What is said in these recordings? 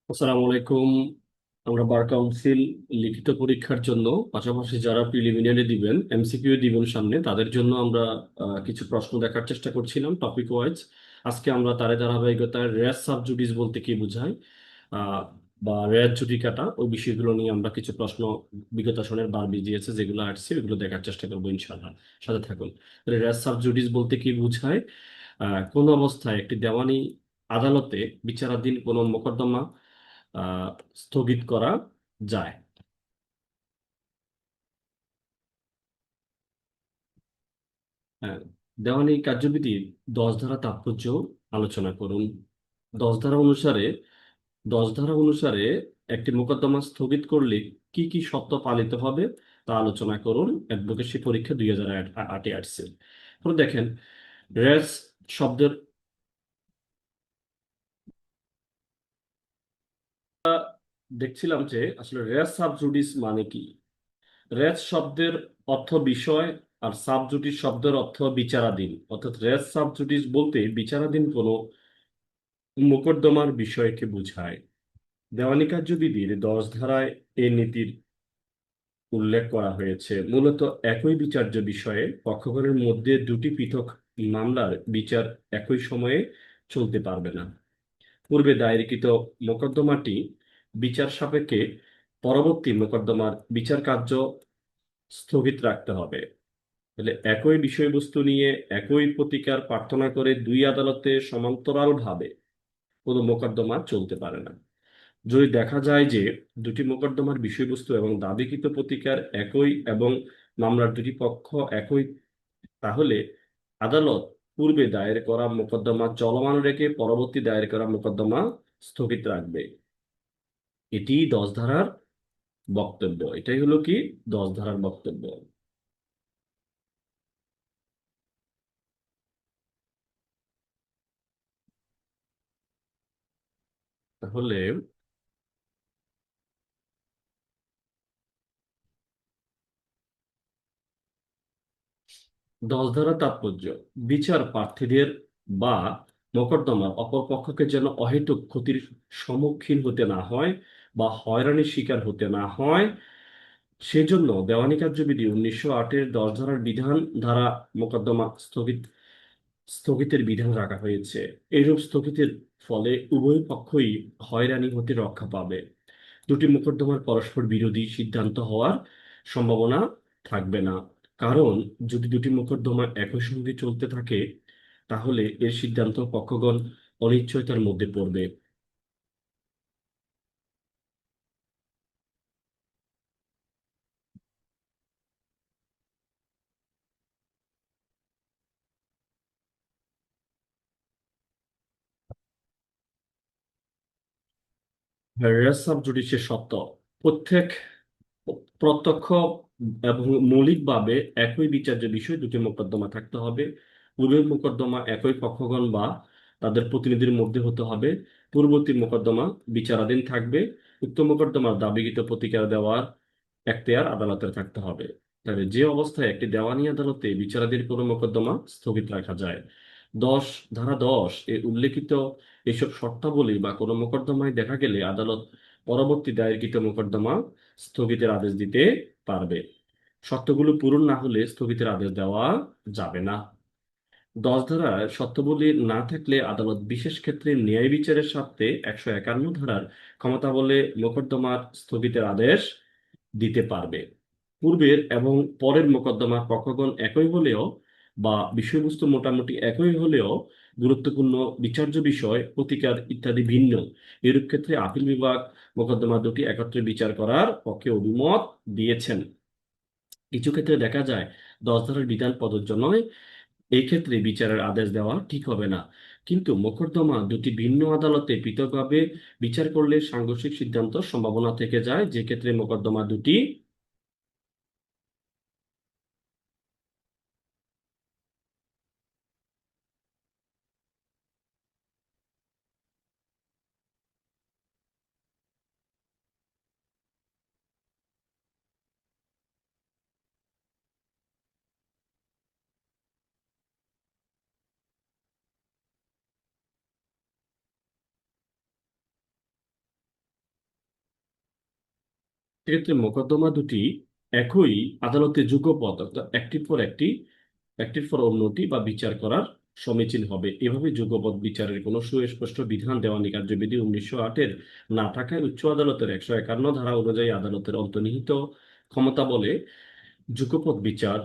আসসালামু আলাইকুম। আমরা বার কাউন্সিল লিখিত পরীক্ষার জন্য পাশাপাশি যারা প্রিলিমিনারি দিবেন এমসিকিউ দিবেন সামনে তাদের জন্য আমরা কিছু প্রশ্ন দেখার চেষ্টা করছিলাম টপিক ওয়াইজ। আজকে আমরা তার ধারাবাহিকতায় রেয়ার সাবজুডিস বলতে কি বোঝায় আহ, বা রেয়ার জুডিকাটা ওই বিষয়গুলো নিয়ে আমরা কিছু প্রশ্ন বিগত আসনের বার বিজিয়েছে যেগুলো আসছে ওগুলো দেখার চেষ্টা করবো ইনশাআল্লাহ। সাথে থাকুন। রেয়ার সাবজুডিস বলতে কি বোঝায়? কোন অবস্থায় একটি দেওয়ানি আদালতে বিচারাধীন কোনো মোকদ্দমা আহ, স্থগিত করা যায়। হ্যাঁ, দেওয়ানি কার্যবিধির 10 ধারা তাৎপর্য আলোচনা করুন। 10 ধারা অনুসারে 10 ধারা অনুসারে একটি মোকদ্দমা স্থগিত করলে কি কি শর্ত পালিত হবে তা আলোচনা করুন। অ্যাডভোকেসি পরীক্ষা 2008-এ আসছে। তো দেখেন, রেস শব্দের দেখছিলাম যে আসলে রেস সাবজুডিস মানে কি। রেস শব্দের অর্থ বিষয়, আর সাবজুডিস শব্দের অর্থ বিচারাধীন। অর্থাৎ রেস সাবজুডিস বলতে বিচারাধীন কোনো মোকদ্দমার বিষয়কে বোঝায়। দেওয়ানি কার্যবিধির 10 ধারায় এই নীতির উল্লেখ করা হয়েছে। মূলত একই বিচার্য বিষয়ে পক্ষগণের মধ্যে দুটি পৃথক মামলার বিচার একই সময়ে চলতে পারবে না। পূর্বে দায়েরকৃত মোকদ্দমাটি বিচার সাপেক্ষে পরবর্তী মোকদ্দমার বিচার কার্য স্থগিত রাখতে হবে। তাহলে একই বিষয়বস্তু নিয়ে একই প্রতিকার প্রার্থনা করে দুই আদালতে সমান্তরালভাবে কোনো মোকদ্দমা চলতে পারে না। যদি দেখা যায় যে দুটি মোকদ্দমার বিষয়বস্তু এবং দাবিকৃত প্রতিকার একই এবং মামলার দুটি পক্ষ একই, তাহলে আদালত পূর্বে দায়ের করা মোকদ্দমা চলমান রেখে পরবর্তী দায়ের করা মোকদ্দমা স্থগিত রাখবে। এটি 10 ধারার বক্তব্য। এটাই হলো কি 10 ধারার বক্তব্য। তাহলে 10 ধারা তাৎপর্য: বিচার প্রার্থীদের বা মোকদ্দমার অপর পক্ষকে যেন অহেতুক ক্ষতির সম্মুখীন হতে না হয় বা হয়রানির শিকার হতে না হয়, সেজন্য দেওয়ানি কার্যবিধি 1908-এর 10 ধারার বিধান ধারা মোকদ্দমা স্থগিতের বিধান রাখা হয়েছে। এইরূপ স্থগিতের ফলে উভয় পক্ষই হয়রানি হতে রক্ষা পাবে। দুটি মোকদ্দমার পরস্পর বিরোধী সিদ্ধান্ত হওয়ার সম্ভাবনা থাকবে না। কারণ যদি দুটি মোকদ্দমা একই সঙ্গে চলতে থাকে তাহলে এর সিদ্ধান্ত পক্ষগণ অনিশ্চয়তার মধ্যে পড়বে। রেস অফ জুডিশিয়াল সত্ত্ব: প্রত্যেক প্রত্যক্ষ এবং মৌলিকভাবে একই বিচার্য বিষয় দুটি মোকদ্দমা থাকতে হবে। পূর্বের মোকদ্দমা একই পক্ষগণ বা তাদের প্রতিনিধির মধ্যে হতে হবে। পূর্ববর্তী মোকদ্দমা বিচারাধীন থাকবে। উক্ত মোকদ্দমার দাবিকৃত প্রতিকার দেওয়ার এখতিয়ার আদালতের থাকতে হবে। তাহলে যে অবস্থায় একটি দেওয়ানি আদালতে বিচারাধীন কোনো মোকদ্দমা স্থগিত রাখা যায়, 10 ধারা 10 এ উল্লেখিত এইসব শর্তাবলী বা কোনো মোকদ্দমায় দেখা গেলে আদালত পরবর্তী দায়েরকৃত মোকদ্দমা স্থগিতের আদেশ দিতে পারবে। শর্তগুলো পূরণ না হলে স্থগিতের আদেশ দেওয়া যাবে না। 10 ধারার শর্তাবলী না থাকলে আদালত বিশেষ ক্ষেত্রে ন্যায় বিচারের স্বার্থে 151 ধারার ক্ষমতা বলে মোকদ্দমার স্থগিতের আদেশ দিতে পারবে। পূর্বের এবং পরের মোকদ্দমার পক্ষগণ একই হলেও বা বিষয়বস্তু মোটামুটি একই হলেও গুরুত্বপূর্ণ বিচার্য বিষয়, প্রতিকার ইত্যাদি ভিন্ন। এরূপ ক্ষেত্রে আপিল বিভাগ মোকদ্দমা দুটি একত্রে বিচার করার পক্ষে অভিমত দিয়েছেন। কিছু ক্ষেত্রে দেখা যায় 10 ধারার বিধান প্রযোজ্য নয়। এই ক্ষেত্রে বিচারের আদেশ দেওয়া ঠিক হবে না। কিন্তু মোকদ্দমা দুটি ভিন্ন আদালতে পৃথকভাবে বিচার করলে সাংঘর্ষিক সিদ্ধান্ত সম্ভাবনা থেকে যায়, যে ক্ষেত্রে মোকদ্দমা দুটি সেক্ষেত্রে মোকদ্দমা দুটি একই আদালতে যুগপৎ অর্থাৎ একটির পর অন্যটি বা বিচার করার সমীচীন হবে। এভাবে যুগপৎ বিচারের কোনো সুস্পষ্ট বিধান দেওয়ানি কার্যবিধি 1908-এর না থাকায় উচ্চ আদালতের 151 ধারা অনুযায়ী আদালতের অন্তর্নিহিত ক্ষমতা বলে যুগপৎ বিচার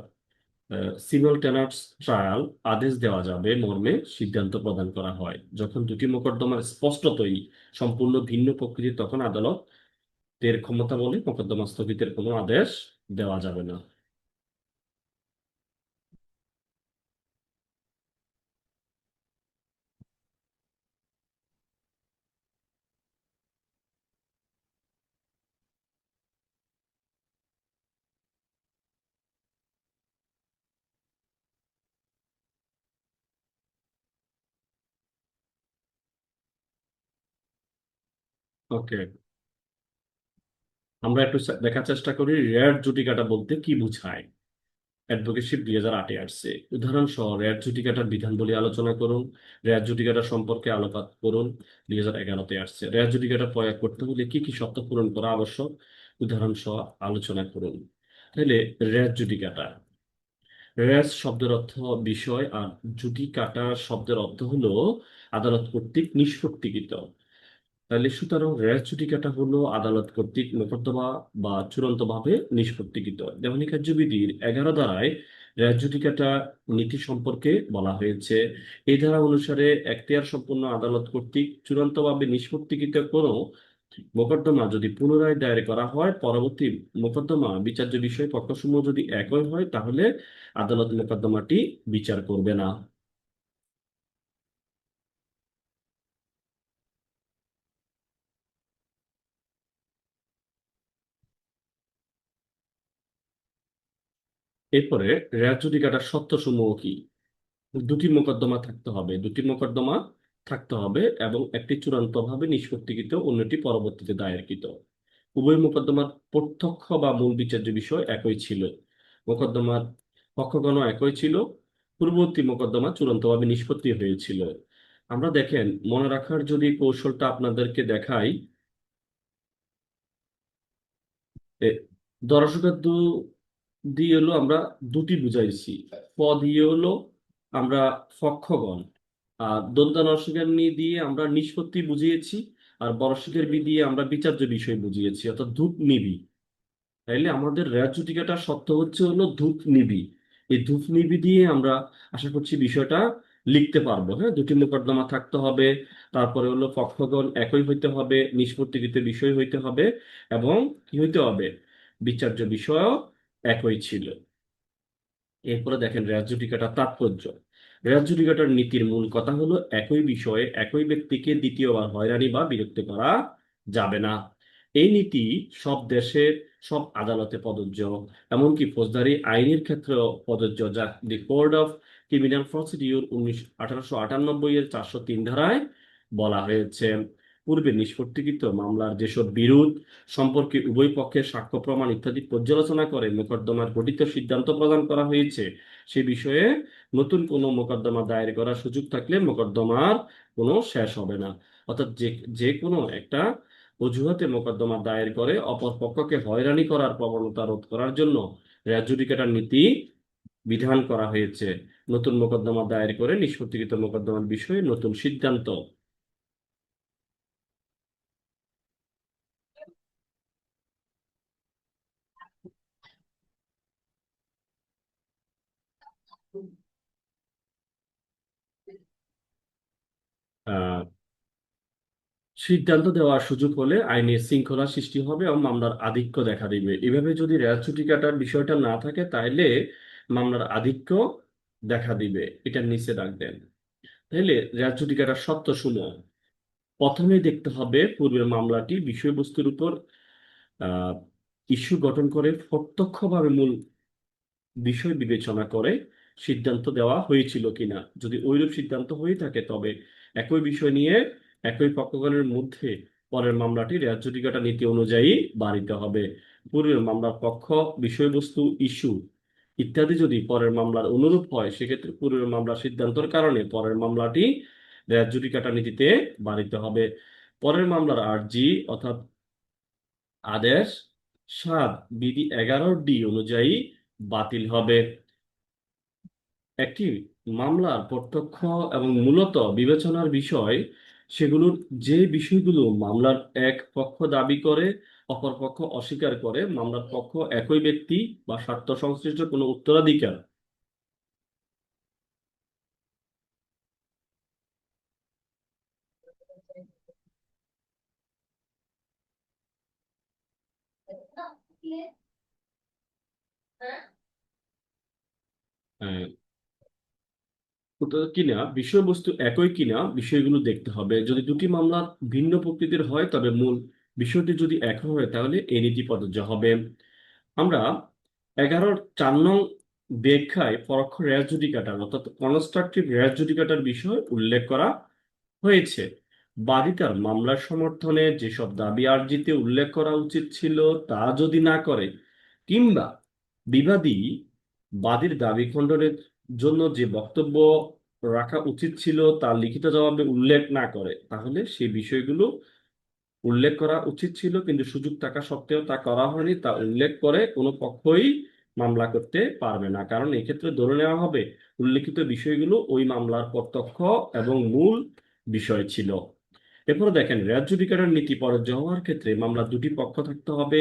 সিমultaneous ট্রায়াল আদেশ দেওয়া যাবে মর্মে সিদ্ধান্ত প্রদান করা হয়। যখন দুটি মোকদ্দমার স্পষ্টতই সম্পূর্ণ ভিন্ন প্রকৃতির তখন আদালতের ক্ষমতা বলে মোকদ্দমা স্থগিতের কোনো আদেশ দেওয়া যাবে না। ওকে, আমরা একটু দেখার চেষ্টা করি রেয়ার জুডিকাটা বলতে কি বোঝায়। অ্যাডভোকেটশিপ 2008-এ আসছে। উদাহরণ সহ রেয়ার জুডিকাটার বিধানবলী আলোচনা করুন। রেয়ার জুডিকাটা সম্পর্কে আলোকপাত করুন। 2011-তে আসছে। রেয়ার জুডিকাটা প্রয়োগ করতে হলে কি কি শর্ত পূরণ করা আবশ্যক, উদাহরণ সহ আলোচনা করুন। তাহলে রেয়ার জুডিকাটা, রেয়ার শব্দের অর্থ বিষয়, আর জুডিকাটা শব্দের অর্থ হলো আদালত কর্তৃক নিষ্পত্তিকৃত। তাহলে সুতরাং রেয়ার জুডিকাটা হলো আদালত কর্তৃক মোকদ্দমা বা চূড়ান্তভাবে নিষ্পত্তিকৃত। দেওয়ানি কার্যবিধির 11 ধারায় রেয়ার জুডিকাটা নীতি সম্পর্কে বলা হয়েছে। এই ধারা অনুসারে এখতিয়ার সম্পন্ন আদালত কর্তৃক চূড়ান্তভাবে নিষ্পত্তিকৃত কোনো মোকদ্দমা যদি পুনরায় দায়ের করা হয়, পরবর্তী মোকদ্দমা বিচার্য বিষয় পক্ষসমূহ যদি একই হয়, তাহলে আদালত মোকদ্দমাটি বিচার করবে না। এরপরে রেয়ার জুডিকাটার শর্তসমূহ কি? দুটি মোকদ্দমা থাকতে হবে এবং একটি চূড়ান্তভাবে নিষ্পত্তিকৃত, অন্যটি পরবর্তীতে দায়েরকৃত। উভয় মোকদ্দমার প্রত্যক্ষ বা মূল বিচার্য বিষয় একই ছিল। মোকদ্দমার পক্ষগণ একই ছিল। পূর্ববর্তী মোকদ্দমা চূড়ান্তভাবে নিষ্পত্তি হয়েছিল। আমরা দেখেন, মনে রাখার যদি কৌশলটা আপনাদেরকে দেখাই, এ, দর্শকদ্ব দিয়ে হলো আমরা দুটি বুঝাইছি। প দিয়ে হলো আমরা পক্ষগণ, আর দন্তানস্বীকারনী দিয়ে আমরা নিষ্পত্তি বুঝিয়েছি, আর বরস্বীকার বি দিয়ে আমরা বিচার্য বিষয় বুঝিয়েছি, অর্থাৎ ধূপ নিবি। তাইলে আমাদের রেয়ার জুডিকাটার শর্ত হচ্ছে হলো ধূপ নিবি। এই ধূপ নিবি দিয়ে আমরা আশা করছি বিষয়টা লিখতে পারবো। হ্যাঁ, দুটি মোকদ্দমা থাকতে হবে, তারপরে হলো পক্ষগণ একই হইতে হবে, নিষ্পত্তিকৃত বিষয় হইতে হবে, এবং কি হইতে হবে, বিচার্য বিষয় একই ছিল। এরপরে দেখেন রেয়ার জুডিকাটার তাৎপর্য। রেয়ার জুডিকাটার নীতির মূল কথা হলো একই বিষয়ে একই ব্যক্তিকে দ্বিতীয়বার হয়রানি বা বিরক্ত করা যাবে না। এই নীতি সব দেশের সব আদালতে প্রযোজ্য, এমনকি ফৌজদারি আইনের ক্ষেত্রেও প্রযোজ্য, যা the code of criminal procedure 1898-এর 403 ধারায় বলা হয়েছে। পূর্বে নিষ্পত্তিকৃত মামলার যেসব বিরোধ সম্পর্কে উভয় পক্ষের সাক্ষ্য প্রমাণ ইত্যাদি পর্যালোচনা করে মোকদ্দমার গঠিত সিদ্ধান্ত প্রদান করা হয়েছে, সে বিষয়ে নতুন কোনো মোকদ্দমা দায়ের করার সুযোগ থাকলে মোকদ্দমার কোনো শেষ হবে না। অর্থাৎ যে যে কোনো একটা অজুহাতে মোকদ্দমা দায়ের করে অপর পক্ষকে হয়রানি করার প্রবণতা রোধ করার জন্য রেয়ার জুডিকাটার নীতি বিধান করা হয়েছে। নতুন মোকদ্দমা দায়ের করে নিষ্পত্তিকৃত মোকদ্দমার বিষয়ে নতুন সিদ্ধান্ত। সিদ্ধান্ত দেওয়ার সুযোগ হলে আইনের শৃঙ্খলা সৃষ্টি হবে এবং মামলার আধিক্য দেখা দিবে। এভাবে যদি রেয়ার ছুটি কাটার বিষয়টা না থাকে, তাহলে মামলার আধিক্য দেখা দিবে। এটার নিচে রাখবেন। তাহলে রেয়ার ছুটি কাটার শর্ত সমূহ, প্রথমে দেখতে হবে পূর্বের মামলাটি বিষয়বস্তুর উপর আহ ইস্যু গঠন করে প্রত্যক্ষভাবে মূল বিষয় বিবেচনা করে সিদ্ধান্ত দেওয়া হয়েছিল কিনা। যদি ওইরূপ সিদ্ধান্ত হয়ে থাকে, তবে একই বিষয় নিয়ে একই পক্ষগণের মধ্যে পরের মামলাটি রেয়ার জুডিকাটা নীতি অনুযায়ী বাড়িতে হবে। পূর্বের মামলার পক্ষ, বিষয়বস্তু, ইস্যু ইত্যাদি যদি পরের মামলার অনুরূপ হয়, সেক্ষেত্রে পূর্বের মামলার সিদ্ধান্তের কারণে পরের মামলাটি রেয়ার জুডিকাটা নীতিতে বাড়িতে হবে। পরের মামলার আর্জি অর্থাৎ আদেশ সাত, বিধি 11D অনুযায়ী বাতিল হবে। একটি মামলার প্রত্যক্ষ এবং মূলত বিবেচনার বিষয় সেগুলোর যে বিষয়গুলো মামলার এক পক্ষ দাবি করে অপর পক্ষ অস্বীকার করে, মামলার পক্ষ একই ব্যক্তি বা স্বার্থ সংশ্লিষ্ট কোনো উত্তরাধিকার। আহ, কিনা বিষয়বস্তু একই কিনা বিষয়গুলো দেখতে হবে। যদি দুটি মামলা ভিন্ন প্রকৃতির হয় তবে মূল বিষয়টি যদি এক হয় তাহলে এই নীতি প্রযোজ্য হবে। আমরা 11-4 নং ব্যাখ্যায় পরোক্ষ রেস জুডিকাটার অর্থাৎ কনস্ট্রাকটিভ রেস জুডিকাটার বিষয় উল্লেখ করা হয়েছে। বাদী তার মামলার সমর্থনে যেসব দাবি আর্জিতে উল্লেখ করা উচিত ছিল তা যদি না করে, কিংবা বিবাদী বাদীর দাবি খণ্ডনের জন্য যে বক্তব্য রাখা উচিত ছিল তা লিখিত জবাবে উল্লেখ না করে, তাহলে সেই বিষয়গুলো উল্লেখ করা উচিত ছিল কিন্তু সুযোগ থাকা সত্ত্বেও তা করা হয়নি, তা উল্লেখ করে কোনো পক্ষই মামলা করতে পারবে না। কারণ এক্ষেত্রে ধরে নেওয়া হবে উল্লেখিত বিষয়গুলো ওই মামলার প্রত্যক্ষ এবং মূল বিষয় ছিল। এরপরে দেখেন, রেস জুডিকাটার নীতি প্রযোজ্য হওয়ার ক্ষেত্রে মামলার দুটি পক্ষ থাকতে হবে,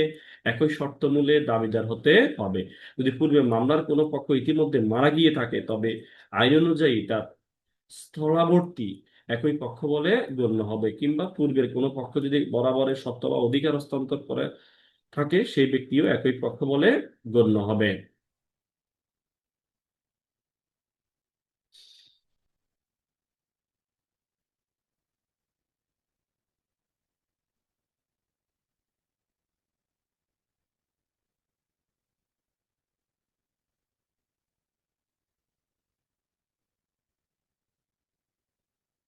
একই শর্তমূলে দাবিদার হতে হবে। যদি পূর্বে মামলার কোনো পক্ষ ইতিমধ্যে মারা গিয়ে থাকে তবে আইন অনুযায়ী তার স্থলাবর্তী একই পক্ষ বলে গণ্য হবে, কিংবা পূর্বের কোনো পক্ষ যদি বরাবরের সত্ত্ব বা অধিকার হস্তান্তর করে থাকে সেই ব্যক্তিও একই পক্ষ বলে গণ্য হবে।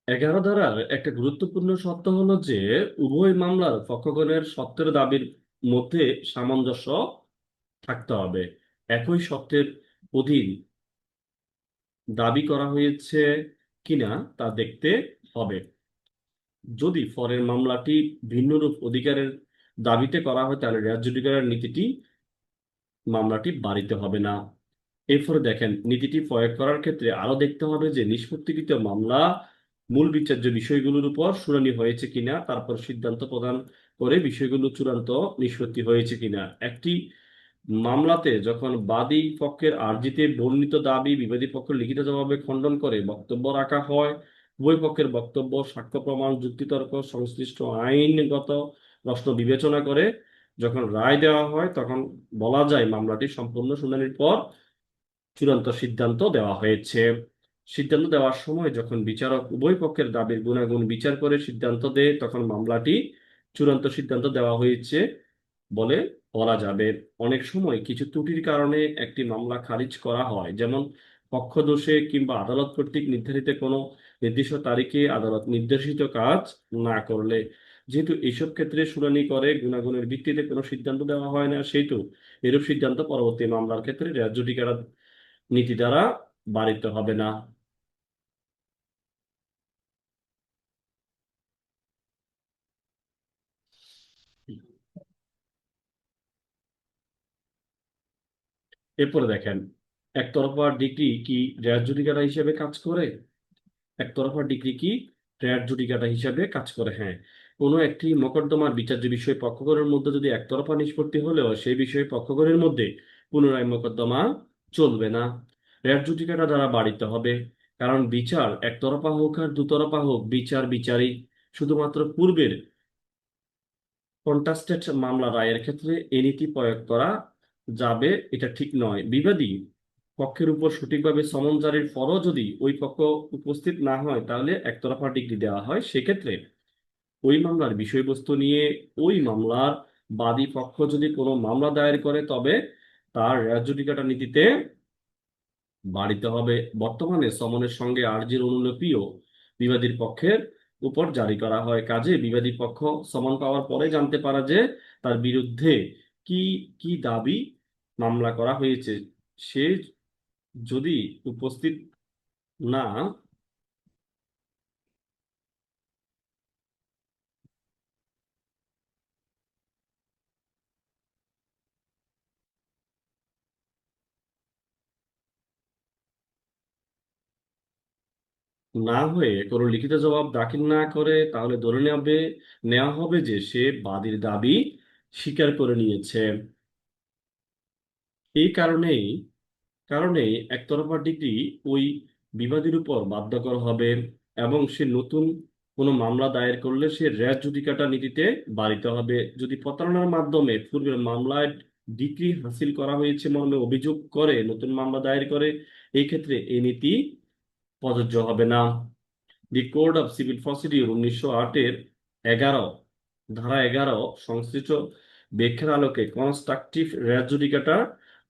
এগারো ধারার একটা গুরুত্বপূর্ণ শর্ত হলো যে উভয় মামলার পক্ষগণের সত্ত্বের দাবির মধ্যে সামঞ্জস্য থাকতে হবে। একই সত্ত্বের অধীন দাবি করা হয়েছে কিনা তা দেখতে হবে। যদি পরের মামলাটি ভিন্নরূপ অধিকারের দাবিতে করা হয় তাহলে রেস জুডিকারের নীতিটি মামলাটি বাড়িতে হবে না। এরপরে দেখেন, নীতিটি প্রয়োগ করার ক্ষেত্রে আরো দেখতে হবে যে নিষ্পত্তিকৃত মামলা মূল বিচার্য বিষয়গুলোর উপর শুনানি হয়েছে কিনা, তারপর সিদ্ধান্ত প্রদান করে বিষয়গুলো চূড়ান্ত নিষ্পত্তি হয়েছে কিনা। একটি মামলাতে যখন বাদী পক্ষের আর্জিতে বর্ণিত দাবি বিবাদী পক্ষ লিখিত জবাবে খণ্ডন করে বক্তব্য রাখা হয়, উভয় পক্ষের বক্তব্য সাক্ষ্য প্রমাণ যুক্তিতর্ক সংশ্লিষ্ট আইনগত প্রশ্ন বিবেচনা করে যখন রায় দেওয়া হয় তখন বলা যায় মামলাটি সম্পূর্ণ শুনানির পর চূড়ান্ত সিদ্ধান্ত দেওয়া হয়েছে। সিদ্ধান্ত দেওয়ার সময় যখন বিচারক উভয় পক্ষের দাবির গুণাগুণ বিচার করে সিদ্ধান্ত দেয় তখন মামলাটি চূড়ান্ত সিদ্ধান্ত দেওয়া হয়েছে বলে বলা যাবে। অনেক সময় কিছু ত্রুটির কারণে একটি মামলা খারিজ করা হয়, যেমন পক্ষদোষে কিংবা আদালত কর্তৃক নির্ধারিত কোনো নির্দিষ্ট তারিখে আদালত নির্দেশিত কাজ না করলে। যেহেতু এইসব ক্ষেত্রে শুনানি করে গুণাগুণের ভিত্তিতে কোনো সিদ্ধান্ত দেওয়া হয় না, সেহেতু এরূপ সিদ্ধান্ত পরবর্তী মামলার ক্ষেত্রে রেস জুডিকারা নীতি দ্বারা বাড়িতে হবে না। এরপরে দেখেন, একতরফা ডিগ্রি কি রেস জুডিকারা হিসেবে কাজ করে? একতরফা ডিগ্রি কি রেস জুডিকাটা হিসেবে কাজ করে? হ্যাঁ। কোনো একটি মোকদ্দমার বিচার্য বিষয় পক্ষগণের মধ্যে যদি একতরফা নিষ্পত্তি হলেও সেই বিষয়ে পক্ষগণের মধ্যে পুনরায় মোকদ্দমা চলবে না, রেস জুডিকাটা দ্বারা বাড়িতে হবে। কারণ বিচার একতরফা হোক আর দুতরফা হোক বিচার বিচারই। শুধুমাত্র পূর্বের কন্টাস্টেড মামলা রায়ের ক্ষেত্রে এ নীতি প্রয়োগ করা যাবে এটা ঠিক নয়। বিবাদী পক্ষের উপর সঠিকভাবে সমন জারির পরও যদি ওই পক্ষ উপস্থিত না হয় তাহলে একতরফা ডিগ্রি দেওয়া হয়। সেক্ষেত্রে ওই মামলার বিষয়বস্তু নিয়ে ওই মামলার বাদী পক্ষ যদি কোনো মামলা দায়ের করে তবে তার রেস জুডিকাটা নীতিতে বাড়িতে হবে। বর্তমানে সমনের সঙ্গে আর্জির অনুলিপিও বিবাদীর পক্ষের উপর জারি করা হয়। কাজে বিবাদী পক্ষ সমন পাওয়ার পরে জানতে পারা যে তার বিরুদ্ধে কি কি দাবি মামলা করা হয়েছে। সে যদি উপস্থিত না না হয়ে কোনো লিখিত জবাব দাখিল না করে, তাহলে ধরে নেওয়া হবে যে সে বাদীর দাবি স্বীকার করে নিয়েছে। এই কারণেই একতরফা ডিগ্রি ওই বিবাদীর উপর বাধ্যকর হবে, এবং সে নতুন কোনো মামলা দায়ের করলে সে রেস জুডিকাটা নীতিতে বাড়িতে হবে। যদি প্রতারণার মাধ্যমে পূর্বের মামলায় ডিগ্রি হাসিল করা হয়েছে মর্মে অভিযোগ করে নতুন মামলা দায়ের করে, এই ক্ষেত্রে এই নীতি প্রযোজ্য হবে না। The code of civil procedure 1908-এর 11 ধারা 11 সংশ্লিষ্ট ব্যাখ্যার আলোকে কনস্ট্রাকটিভ রেস জুডিকাটা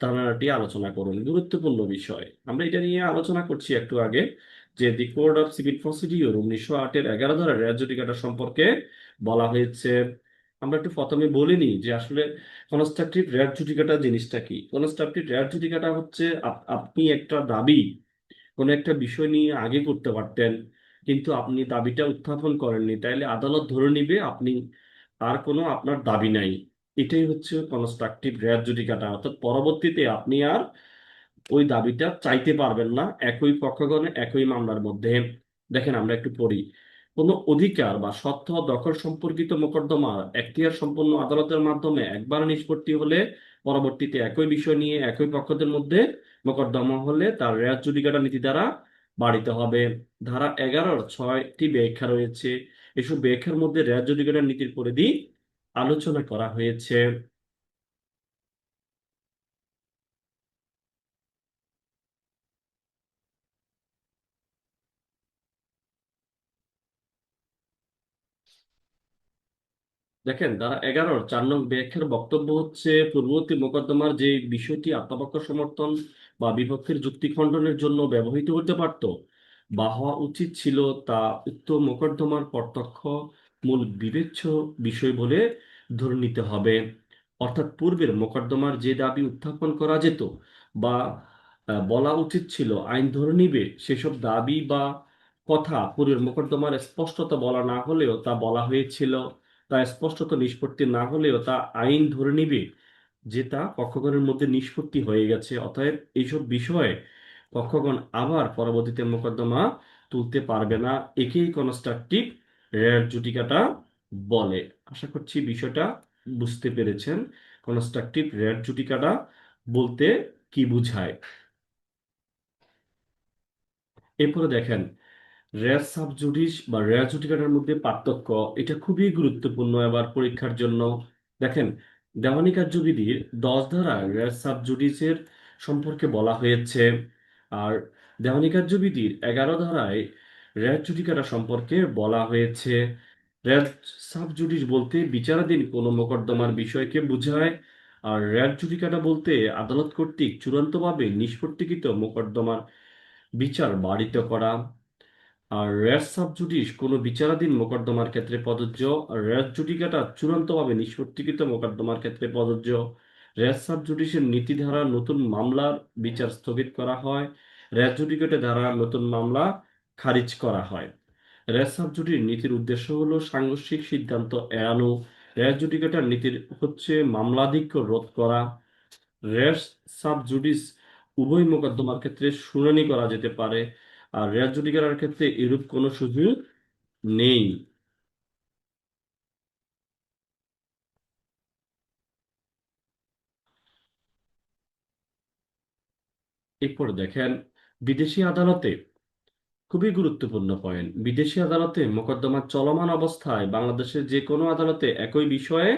ধারণাটি আলোচনা করুন। গুরুত্বপূর্ণ বিষয়, আমরা এটা নিয়ে আলোচনা করছি একটু আগে, যে the code of civil procedure 1908-এর 11 ধারা রেস জুডিকাটা সম্পর্কে বলা হয়েছে। আমরা একটু প্রথমে বলিনি যে আসলে কনস্ট্রাকটিভ রেস জুডিকাটা জিনিসটা কি। কনস্ট্রাকটিভ রেস জুডিকাটা হচ্ছে আপনি একটা দাবি কোনো একটা বিষয় নিয়ে আগে করতে পারতেন, কিন্তু আপনি দাবিটা উত্থাপন করেননি, তাইলে আদালত ধরে নিবে আপনি আর কোনো আপনার দাবি নাই। এটাই হচ্ছে কনস্ট্রাকটিভ রেয়ার জুডিকাটা, অর্থাৎ পরবর্তীতে আপনি আর ওই দাবিটা চাইতে পারবেন না একই পক্ষগণে একই মামলার মধ্যে। দেখেন আমরা একটু পড়ি। কোনো অধিকার বা সত্ত্ব দখল সম্পর্কিত মোকদ্দমা এখতিয়ার সম্পন্ন আদালতের মাধ্যমে একবার নিষ্পত্তি হলে পরবর্তীতে একই বিষয় নিয়ে একই পক্ষদের মধ্যে মোকদ্দমা হলে তার রেয়ার জুডিকাটা নীতি দ্বারা বাড়িতে হবে। ধারা 11-র 6টি ব্যাখ্যা রয়েছে। এসব ব্যাখ্যার মধ্যে রেয়ার জুডিকাটা নীতির পরিধি আলোচনা করা হয়েছে। দেখেন ধারা 11-র 4 নং ব্যাখ্যার বক্তব্য হচ্ছে, পূর্ববর্তী মোকদ্দমার যে বিষয়টি আত্মপক্ষ সমর্থন বা বিপক্ষের যুক্তি খণ্ডনের জন্য ব্যবহৃত হতে পারত বা হওয়া উচিত ছিল, তা উক্ত মোকদ্দমার প্রত্যক্ষ মূল বিবেচ্য বিষয় বলে ধরে নিতে হবে। অর্থাৎ পূর্বের মোকদ্দমার যে দাবি উত্থাপন করা যেত বা বলা উচিত ছিল আইন ধরে নিবে, সেসব দাবি বা কথা পূর্বের মোকদ্দমার স্পষ্টত বলা না হলেও তা বলা হয়েছিল। তা স্পষ্টত নিষ্পত্তি না হলেও তা আইন ধরে নিবে যে তা পক্ষগণের মধ্যে নিষ্পত্তি হয়ে গেছে। অতএব এইসব বিষয়ে পক্ষগণ আবার পরবর্তীতে মোকদ্দমা তুলতে পারবে না। একেই কনস্ট্রাকটিভ রেয়ার জুডিকাটা বলে। আশা করছি বিষয়টা বুঝতে পেরেছেন কনস্ট্রাকটিভ রেয়ার জুডিকাটা বলতে কি বুঝায়। এরপরে দেখেন রেয়ার সাবজুডিস বা রেয়ার জুডিকাটার মধ্যে পার্থক্য, এটা খুবই গুরুত্বপূর্ণ এবার পরীক্ষার জন্য। দেখেন দেওয়ানি কার্যবিধির 10 ধারায় রেয়ার সাবজুডিসের সম্পর্কে বলা হয়েছে, আর দেওয়ানি কার্যবিধির 11 ধারায় রেয়ার জুডিকাটা সম্পর্কে বলা হয়েছে। রেয়ার সাবজুডিস বলতে বিচারাধীন কোনো মোকদ্দমার বিষয়কে বোঝায়, আর রেয়ার জুডিকাটা বলতে আদালত কর্তৃক চূড়ান্তভাবে নিষ্পত্তিকৃত মোকদ্দমার বিচার বারিত করা। আর রেস সাবজুডিস কোনো বিচারাধীন মোকদ্দমার ক্ষেত্রে প্রযোজ্য, আর রেস জুডিকাটা চূড়ান্তভাবে নিষ্পত্তিকৃত মোকদ্দমার ক্ষেত্রে প্রযোজ্য। রেস সাবজুডিসের নীতি ধারা নতুন মামলার বিচার স্থগিত করা হয়, রেস জুডিকেটে ধারা নতুন মামলা খারিজ করা হয়। রেস সাবজুডির নীতির উদ্দেশ্য হলো সাংঘর্ষিক সিদ্ধান্ত এড়ানো। রেস জুডিকেটার নীতির হচ্ছে মামলাধিক্য রোধ করা। রেস সাব জুডিস উভয় মোকদ্দমার ক্ষেত্রে শুনানি করা যেতে পারে, আর রেস জুডিকার ক্ষেত্রে এরূপ কোনো সুযোগ নেই। এরপর দেখেন বিদেশি আদালতে, খুবই গুরুত্বপূর্ণ পয়েন্ট, বিদেশি আদালতে মোকদ্দমা চলমান অবস্থায় বাংলাদেশের যে কোনো আদালতে একই বিষয়ে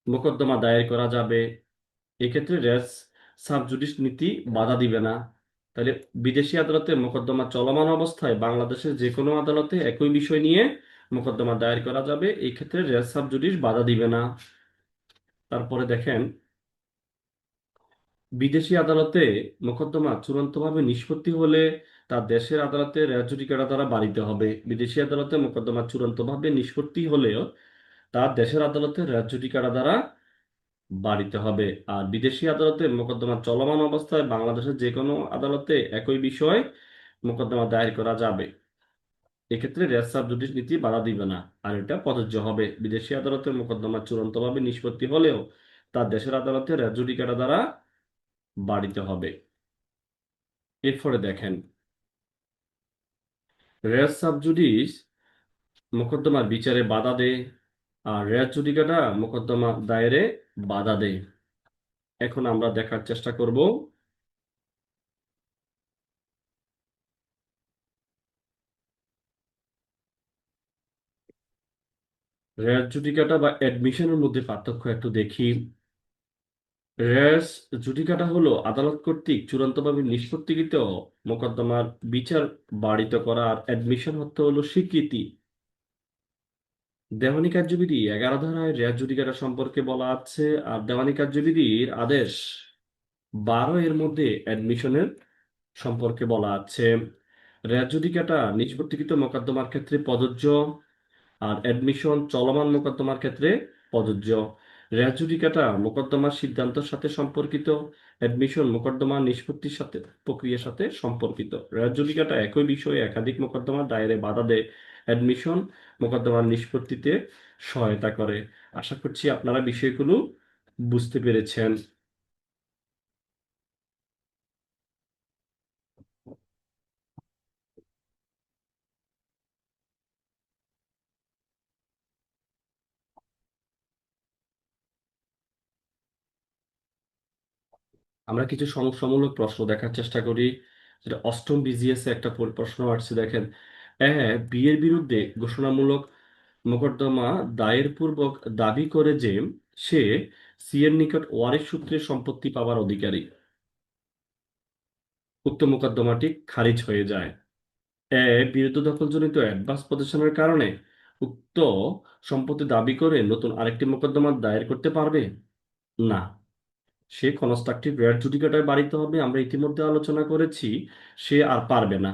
মোকদ্দমা দায়ের করা যাবে। এক্ষেত্রে রেস সাবজুডিস নীতি বাধা দিবে না। তাহলে বিদেশি আদালতে মোকদ্দমা চলমান অবস্থায় বাংলাদেশের যে কোনো আদালতে একই বিষয় নিয়ে মোকদ্দমা দায়ের করা যাবে, এই ক্ষেত্রে রেস সাবজুডিস বাধা দিবে না। তারপরে দেখেন বিদেশি আদালতে মোকদ্দমা চূড়ান্তভাবে নিষ্পত্তি হলে তা দেশের আদালতে রেস জুডিকাটা দ্বারা বাড়িতে হবে। বিদেশি আদালতে মোকদ্দমা চূড়ান্তভাবে নিষ্পত্তি হলেও তা দেশের আদালতে রেস জুডিকাটা দ্বারা বাড়িতে হবে। আর বিদেশি আদালতে মোকদ্দমা চলমান অবস্থায় বাংলাদেশের যে কোনো আদালতে একই বিষয় মোকদ্দমা দায়ের করা যাবে। এক্ষেত্রে রেস সাবজুডিস নীতি বাধা দিবে না, আর এটা প্রযোজ্য হবে বিদেশি আদালতে মোকদ্দমা চূড়ান্তভাবে নিষ্পত্তি হলেও তা দেশের আদালতে রেস জুডিকাটা দ্বারা বাড়িতে হবে। এরপরে দেখেন, রেস সাবজুডিস মোকদ্দমার বিচারে বাধা দেয়, আর রেস জুডিকাটা মোকদ্দমা দায়েরে বাধা দেয়। এখন আমরা দেখার চেষ্টা করব রেস জুডিকাটা বা অ্যাডমিশনের মধ্যে পার্থক্য একটু দেখি। রেস জুডিকাটা হলো আদালত কর্তৃক চূড়ান্তভাবে নিষ্পত্তিকৃত মোকদ্দমার বিচার বারিত করা, আর অ্যাডমিশন হতে হলো স্বীকৃতি। দেওয়ানি কার্যবিধি 11 ধারায় রেস জুডিকাটা সম্পর্কে বলা আছে, আর দেওয়ানি কার্যবিধির আদেশ 12 এর মধ্যে অ্যাডমিশনের সম্পর্কে বলা আছে। রেস জুডিকাটা নিষ্পত্তিকৃত মোকদ্দমার ক্ষেত্রে প্রযোজ্য, আর অ্যাডমিশন চলমান মোকদ্দমার ক্ষেত্রে প্রযোজ্য। রেস জুডিকাটা মোকদ্দমার সিদ্ধান্তের সাথে সম্পর্কিত, অ্যাডমিশন মোকদ্দমার নিষ্পত্তির সাথে প্রক্রিয়ার সাথে সম্পর্কিত। রেস জুডিকাটা একই বিষয়ে একাধিক মোকদ্দমার দায়েরে বাধা দেয়, অ্যাডমিশন মোকদ্দমার নিষ্পত্তিতে সহায়তা করে। আশা করছি আপনারা বিষয়গুলো বুঝতে পেরেছেন। আমরা কিছু সমস্যামূলক প্রশ্ন দেখার চেষ্টা করি, যেটা অষ্টম বিজিএস এ একটা প্রশ্ন আসছে। দেখেন, বিয়ের বিরুদ্ধে ঘোষণামূলক মোকদ্দমা দায়ের পূর্বক দাবি করে যে সে সি এর নিকট ওয়ারিশ সূত্রে সম্পত্তি পাওয়ার অধিকারী, উক্ত মোকদ্দমাটি খারিজ হয়ে যায়। বিরুদ্ধ দখলজনিত অ্যাডভান্স প্রদর্শনের কারণে উক্ত সম্পত্তি দাবি করে নতুন আরেকটি মোকদ্দমা দায়ের করতে পারবে না। সে কনস্ট্রাকটিভ রেয়ার জুডিকেটর বাড়িতে হবে, আমরা ইতিমধ্যে আলোচনা করেছি, সে আর পারবে না।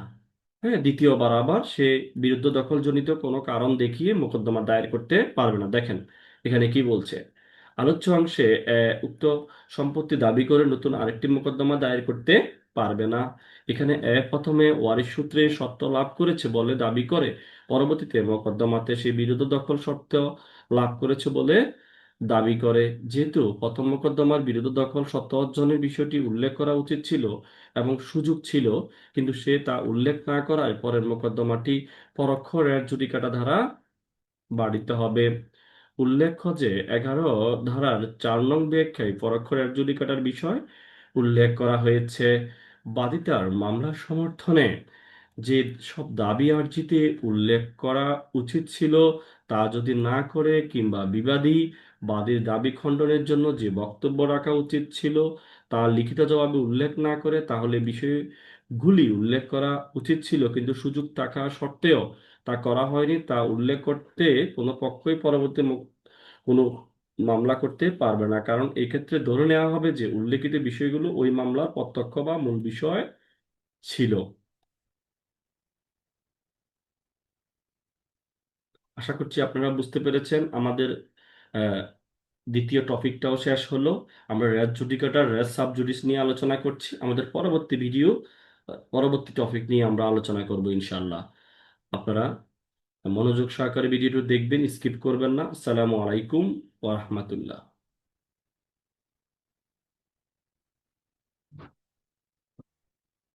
হ্যাঁ, দ্বিতীয়বার আবার সে বিরুদ্ধ দখলজনিত কোনো কারণ দেখিয়ে মোকদ্দমা দায়ের করতে পারবে না। দেখেন এখানে কি বলছে, আলোচ্য অংশে উক্ত সম্পত্তি দাবি করে নতুন আরেকটি মোকদ্দমা দায়ের করতে পারবে না। এখানে প্রথমে ওয়ারিশ সূত্রে সত্ত্ব লাভ করেছে বলে দাবি করে, পরবর্তীতে মোকদ্দমাতে সে বিরুদ্ধ দখল সত্ত্ব লাভ করেছে বলে দাবি করে। যেহেতু প্রথম মোকদ্দমার বিরুদ্ধ দখল সত্ত্ব অর্জনের বিষয়টি উল্লেখ করা উচিত ছিল এবং সুযোগ ছিল, কিন্তু সে তা উল্লেখ না করায় পরের মোকদ্দমাটি পরোক্ষ রেট জুডিকাটা ধারা বাড়িতে হবে। উল্লেখ্য যে 11 ধারার 4 নং ব্যাখ্যায় পরোক্ষ রেট জুডিকাটার বিষয় উল্লেখ করা হয়েছে। বাদীর মামলার সমর্থনে যে সব দাবি আর্জিতে উল্লেখ করা উচিত ছিল তা যদি না করে, কিংবা বিবাদী বাদীর দাবি খণ্ডনের জন্য যে বক্তব্য রাখা উচিত ছিল তা লিখিত জবাবে উল্লেখ না করে, তাহলে বিষয়গুলি উল্লেখ করা উচিত ছিল কিন্তু সুযোগ থাকা সত্ত্বেও তা করা হয়নি। তা উল্লেখ করতে কোনো পক্ষই পরবর্তী কোনো মামলা করতে পারবে না, কারণ এক্ষেত্রে ধরে নেওয়া হবে যে উল্লেখিত বিষয়গুলো ওই মামলার প্রত্যক্ষ বা মূল বিষয় ছিল। আশা করছি আপনারা বুঝতে পেরেছেন। আমাদের আহ, দ্বিতীয় টপিকটাও শেষ হলো। আমরা রেস জুডিকেটর রেস সাব জুডিস নিয়ে আলোচনা করছি। আমাদের পরবর্তী ভিডিও পরবর্তী টপিক নিয়ে আমরা আলোচনা করব ইনশাল্লাহ। আপনারা মনোযোগ সহকারে ভিডিওটি দেখবেন, স্কিপ করবেন না। আসসালামু আলাইকুম ওয়া রাহমাতুল্লাহ।